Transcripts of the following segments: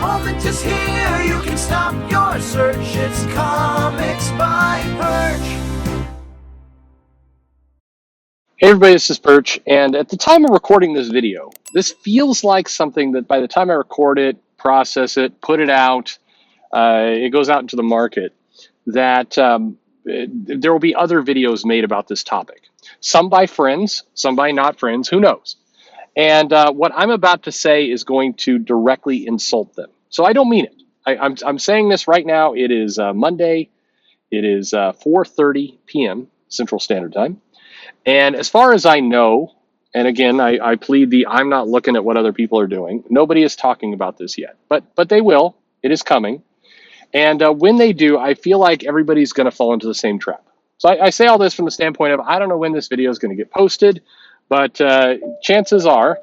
moment is here, you can stop your search. It's Comics by Perch. Hey everybody, this is Perch, and at the time of recording this video, this feels like something that by the time I record it, process it, put it out, it goes out into the market, that there will be other videos made about this topic. Some by friends, some by not friends, who knows? And what I'm about to say is going to directly insult them. So I don't mean it. I'm saying this right now. It is Monday. It is 4:30 p.m. Central Standard Time. And as far as I know, and again, I plead I'm not looking at what other people are doing. Nobody is talking about this yet, but they will. It is coming. And when they do, I feel like everybody's going to fall into the same trap. So I say all this from the standpoint of I don't know when this video is going to get posted, but chances are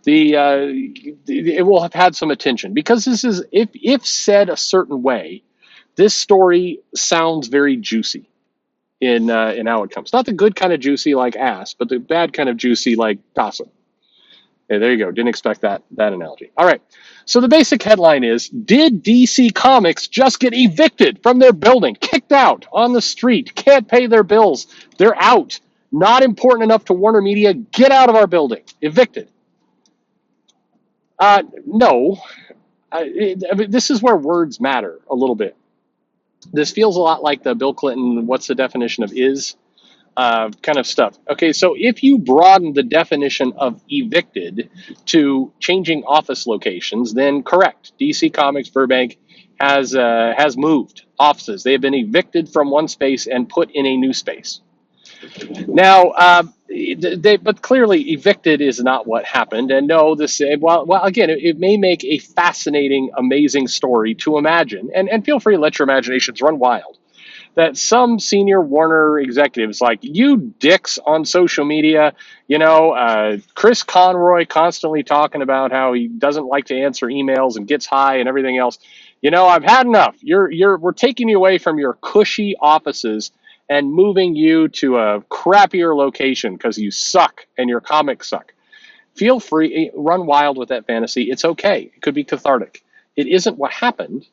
it will have had some attention, because this is, if said a certain way, this story sounds very juicy in how it comes. Not the good kind of juicy like ass, but the bad kind of juicy like gossip. Okay, there you go. Didn't expect that analogy. All right. So the basic headline is, did DC Comics just get evicted from their building? Kicked out on the street. Can't pay their bills. They're out. Not important enough to Warner Media. Get out of our building. Evicted. No. I mean, this is where words matter a little bit. This feels a lot like the Bill Clinton, what's the definition of is, kind of stuff. Okay, so if you broaden the definition of evicted to changing office locations, then correct. DC Comics Burbank has moved offices. They have been evicted from one space and put in a new space. Now, but clearly evicted is not what happened. And no, well, again, it may make a fascinating, amazing story to imagine. And feel free to let your imaginations run wild. That some senior Warner executives, like you dicks on social media, Chris Conroy constantly talking about how he doesn't like to answer emails and gets high and everything else. I've had enough. We're taking you away from your cushy offices and moving you to a crappier location because you suck and your comics suck. Feel free, run wild with that fantasy. It's okay. It could be cathartic. It isn't what happened,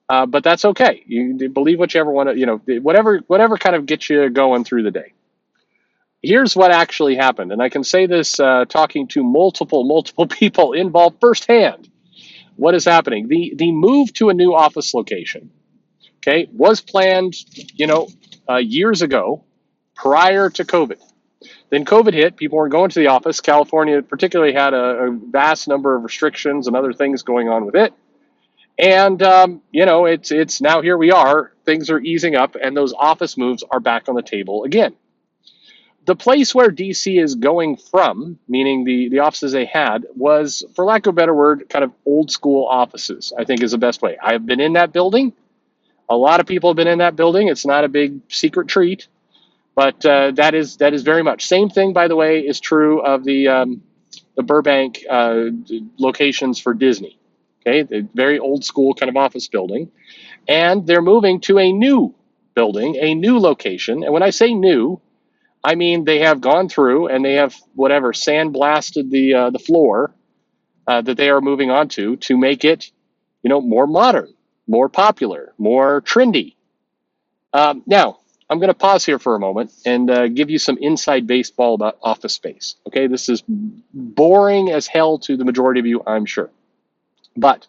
but that's okay. You believe what you ever want to, whatever kind of gets you going through the day. Here's what actually happened, and I can say this talking to multiple people involved firsthand. What is happening? The move to a new office location, okay, was planned, years ago, prior to COVID. Then COVID hit. People weren't going to the office. California particularly had a vast number of restrictions and other things going on with it. And, it's now here we are. Things are easing up, and those office moves are back on the table again. The place where DC is going from, meaning the offices they had, was, for lack of a better word, kind of old school offices, I think is the best way. I have been in that building. A lot of people have been in that building. It's not a big secret treat, but that is very much. Same thing, by the way, is true of the Burbank locations for Disney. Okay, the very old school kind of office building, and they're moving to a new building, a new location. And when I say new, I mean they have gone through and they have sandblasted the floor that they are moving on to make it, more modern, more popular, more trendy. Now, I'm going to pause here for a moment and give you some inside baseball about office space. Okay, this is boring as hell to the majority of you, I'm sure. But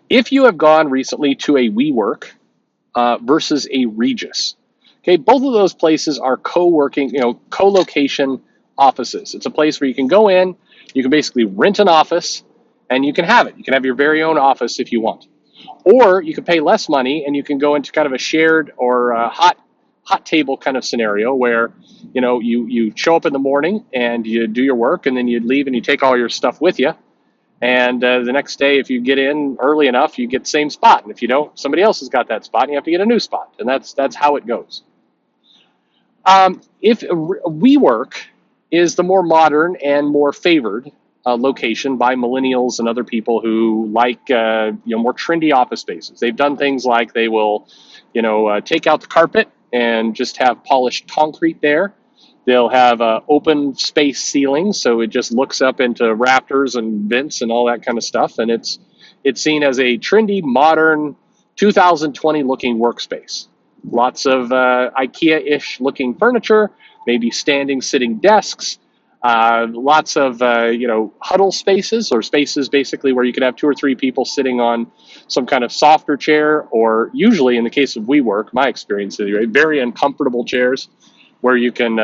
if you have gone recently to a WeWork versus a Regus, okay, both of those places are co-working, co-location offices. It's a place where you can go in, you can basically rent an office, and you can have it. You can have your very own office if you want. Or you can pay less money and you can go into kind of a shared or a hot table kind of scenario where, you show up in the morning and you do your work, and then you leave and you take all your stuff with you. And the next day, if you get in early enough, you get the same spot. And if you don't, somebody else has got that spot and you have to get a new spot. And that's how it goes. If WeWork is the more modern and more favored location by millennials and other people who like more trendy office spaces. They've done things like they will, take out the carpet and just have polished concrete there. They'll have open space ceilings, so it just looks up into rafters and vents and all that kind of stuff, and it's It's seen as a trendy, modern, 2020 looking workspace. Lots of IKEA-ish looking furniture, maybe standing, sitting desks, lots of huddle spaces, or spaces basically where you could have 2 or 3 people sitting on some kind of softer chair, or usually in the case of WeWork, my experience anyway, very uncomfortable chairs where you can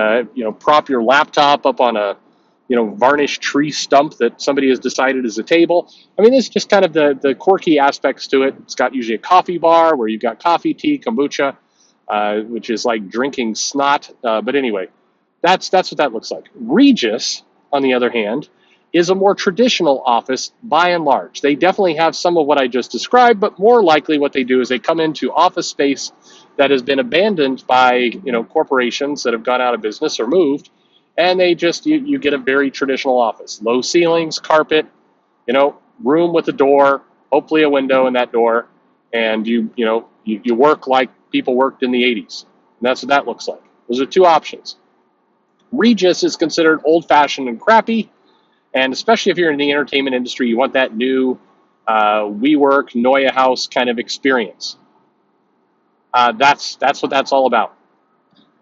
prop your laptop up on a varnished tree stump that somebody has decided is a table. I mean, this is just kind of the quirky aspects to it. It's got usually a coffee bar where you've got coffee, tea, kombucha, which is like drinking snot. But anyway, that's what that looks like. Regis, on the other hand, is a more traditional office by and large. They definitely have some of what I just described, but more likely what they do is they come into office space that has been abandoned by corporations that have gone out of business or moved, and they just you get a very traditional office. Low ceilings, carpet, room with a door, hopefully a window in that door, and you work like people worked in the 80s. And that's what that looks like. Those are 2 options. Regis is considered old-fashioned and crappy, and especially if you're in the entertainment industry, you want that new WeWork, Neue House kind of experience. That's what that's all about.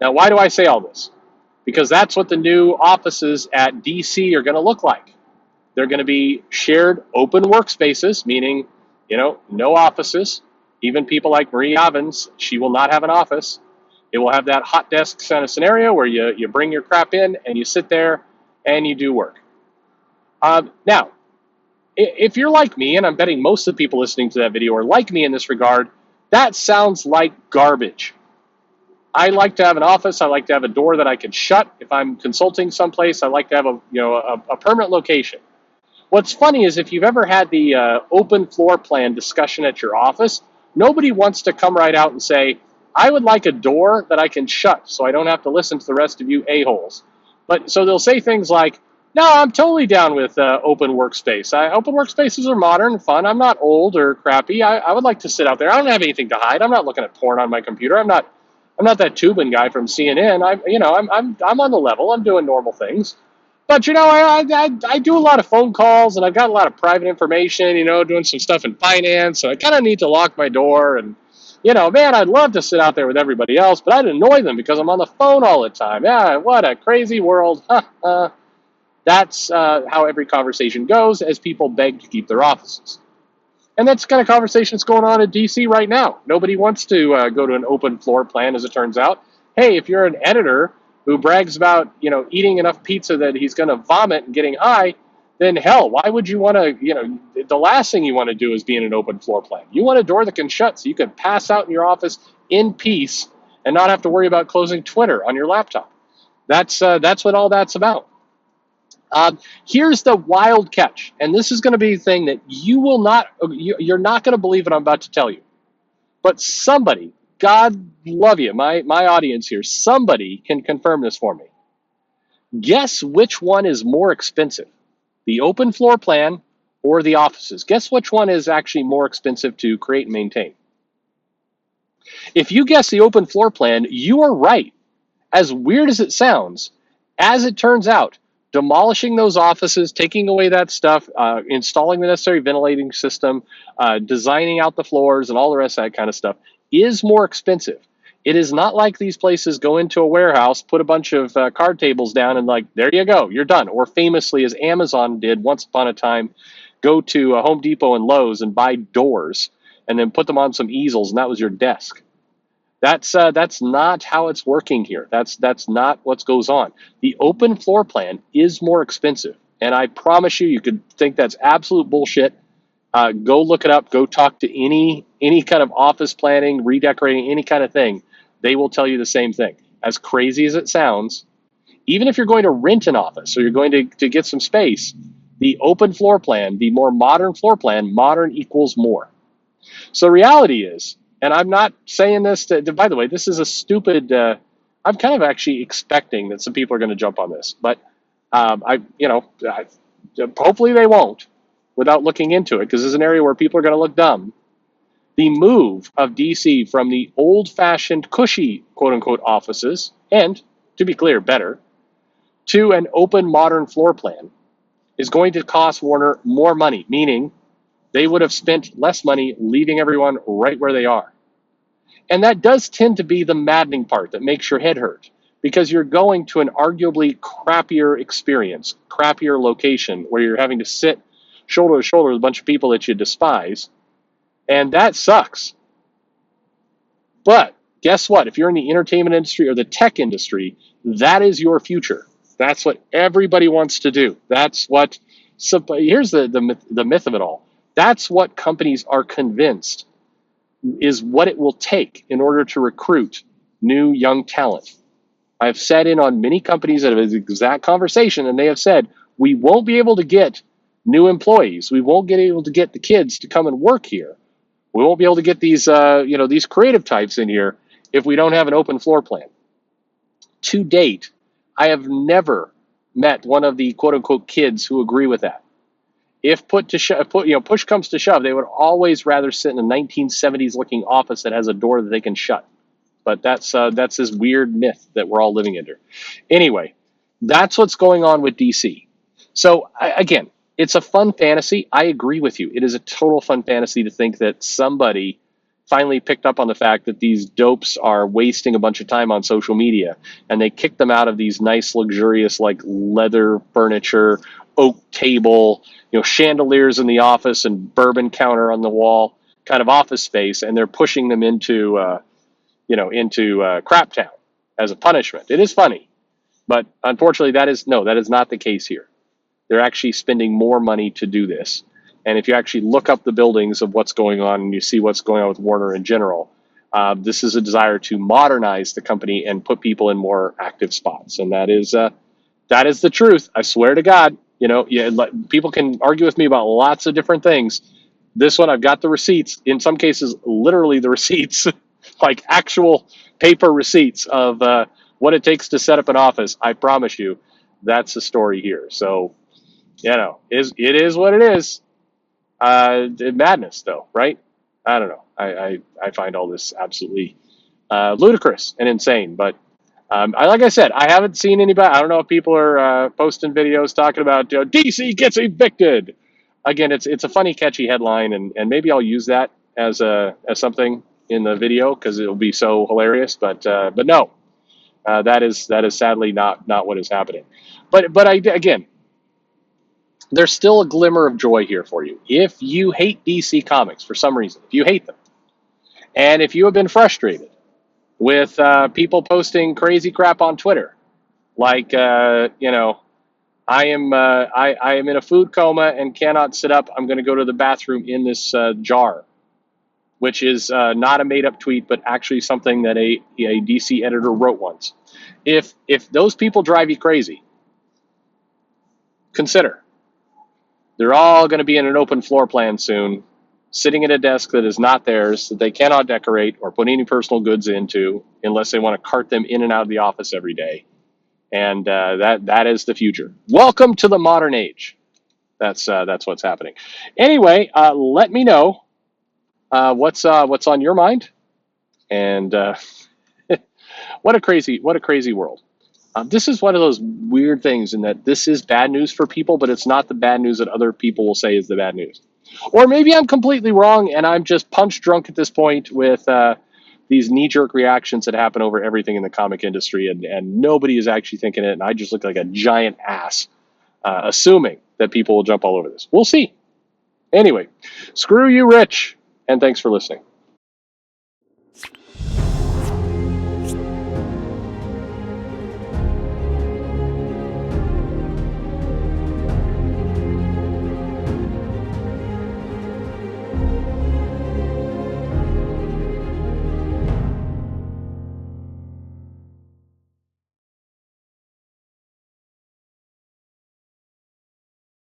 Now, why do I say all this? Because that's what the new offices at DC are going to look like. They're going to be shared open workspaces, meaning, no offices. Even people like Marie Avins, she will not have an office. It will have that hot desk kind of scenario where you bring your crap in and you sit there and you do work. Now, if you're like me, and I'm betting most of the people listening to that video are like me in this regard, that sounds like garbage. I like to have an office. I like to have a door that I can shut. If I'm consulting someplace, I like to have a permanent location. What's funny is if you've ever had the open floor plan discussion at your office, nobody wants to come right out and say, I would like a door that I can shut so I don't have to listen to the rest of you a-holes. But so they'll say things like, no, I'm totally down with open workspace. Open workspaces are modern and fun. I'm not old or crappy. I would like to sit out there. I don't have anything to hide. I'm not looking at porn on my computer. I'm not that Tubin guy from CNN. I'm on the level. I'm doing normal things. But I do a lot of phone calls, and I've got a lot of private information. Doing some stuff in finance. So I kind of need to lock my door. And man, I'd love to sit out there with everybody else, but I'd annoy them because I'm on the phone all the time. Yeah, what a crazy world. That's how every conversation goes as people beg to keep their offices. And that's the kind of conversation that's going on in DC right now. Nobody wants to go to an open floor plan, as it turns out. Hey, if you're an editor who brags about, eating enough pizza that he's going to vomit and getting high, then hell, why would you want to, the last thing you want to do is be in an open floor plan. You want a door that can shut so you can pass out in your office in peace and not have to worry about closing Twitter on your laptop. That's what all that's about. Here's the wild catch, and this is going to be the thing that you're not going to believe what I'm about to tell you. But somebody, God love you, my audience here, somebody can confirm this for me. Guess which one is more expensive, the open floor plan or the offices? Guess which one is actually more expensive to create and maintain? If you guess the open floor plan, you are right. As weird as it sounds, as it turns out, demolishing those offices, taking away that stuff, installing the necessary ventilating system, designing out the floors and all the rest of that kind of stuff is more expensive. It is not like these places go into a warehouse, put a bunch of card tables down and like, there you go, you're done. Or famously, as Amazon did once upon a time, go to Home Depot and Lowe's and buy doors and then put them on some easels and that was your desk. That's not how it's working here. That's not what goes on. The open floor plan is more expensive, and I promise you could think that's absolute bullshit. Go look it up. Go talk to any kind of office planning, redecorating, any kind of thing. They will tell you the same thing. As crazy as it sounds, even if you're going to rent an office or you're going to get some space, the open floor plan, the more modern floor plan, modern equals more. So the reality is, and I'm not saying this by the way, this is a stupid, I'm kind of actually expecting that some people are going to jump on this, but hopefully they won't without looking into it, because this is an area where people are going to look dumb. The move of DC from the old-fashioned, cushy, quote-unquote, offices, and, to be clear, better, to an open, modern floor plan is going to cost Warner more money, meaning They would have spent less money leaving everyone right where they are. And that does tend to be the maddening part that makes your head hurt, because you're going to an arguably crappier experience, crappier location where you're having to sit shoulder to shoulder with a bunch of people that you despise. And that sucks. But guess what? If you're in the entertainment industry or the tech industry, that is your future. That's what everybody wants to do. That's what, so here's the myth of it all. That's what companies are convinced is what it will take in order to recruit new young talent. I've sat in on many companies that have this exact conversation, and they have said, we won't be able to get new employees. We won't get able to get the kids to come and work here. We won't be able to get these, these creative types in here if we don't have an open floor plan. To date, I have never met one of the quote unquote kids who agree with that. If push comes to shove, they would always rather sit in a 1970s looking office that has a door that they can shut. But that's this weird myth that we're all living under. Anyway, that's what's going on with DC. So again, it's a fun fantasy. I agree with you. It is a total fun fantasy to think that somebody finally picked up on the fact that these dopes are wasting a bunch of time on social media, and they kicked them out of these nice, luxurious, like leather furniture, oak table, chandeliers in the office and bourbon counter on the wall kind of office space, and they're pushing them into crap town as a punishment. It is funny, but unfortunately that is not the case here. They're actually spending more money to do this. And if you actually look up the buildings of what's going on and you see what's going on with Warner in general, this is a desire to modernize the company and put people in more active spots. And that is the truth. I swear to God. People can argue with me about lots of different things. This one, I've got the receipts. In some cases, literally the receipts, like actual paper receipts of what it takes to set up an office. I promise you, that's the story here. So, it is what it is. Madness, though, right? I don't know. I find all this absolutely ludicrous and insane. But like I said, I haven't seen anybody. I don't know if people are posting videos talking about DC gets evicted. Again, it's a funny, catchy headline, and maybe I'll use that as something in the video because it'll be so hilarious. But no, that is sadly not what is happening. But again, there's still a glimmer of joy here for you. If you hate DC Comics for some reason, if you hate them, and if you have been frustrated with people posting crazy crap on Twitter, like I am in a food coma and cannot sit up. I'm going to go to the bathroom in this jar, which is not a made-up tweet, but actually something that a DC editor wrote once. If those people drive you crazy, consider they're all going to be in an open floor plan soon, sitting at a desk that is not theirs, that they cannot decorate or put any personal goods into unless they want to cart them in and out of the office every day. And that is the future. Welcome to the modern age. That's what's happening. Anyway, let me know what's on your mind. And what a crazy world. This is one of those weird things in that this is bad news for people, but it's not the bad news that other people will say is the bad news. Or maybe I'm completely wrong and I'm just punch drunk at this point with these knee-jerk reactions that happen over everything in the comic industry, and nobody is actually thinking it, and I just look like a giant ass, assuming that people will jump all over this. We'll see. Anyway, screw you, Rich, and thanks for listening.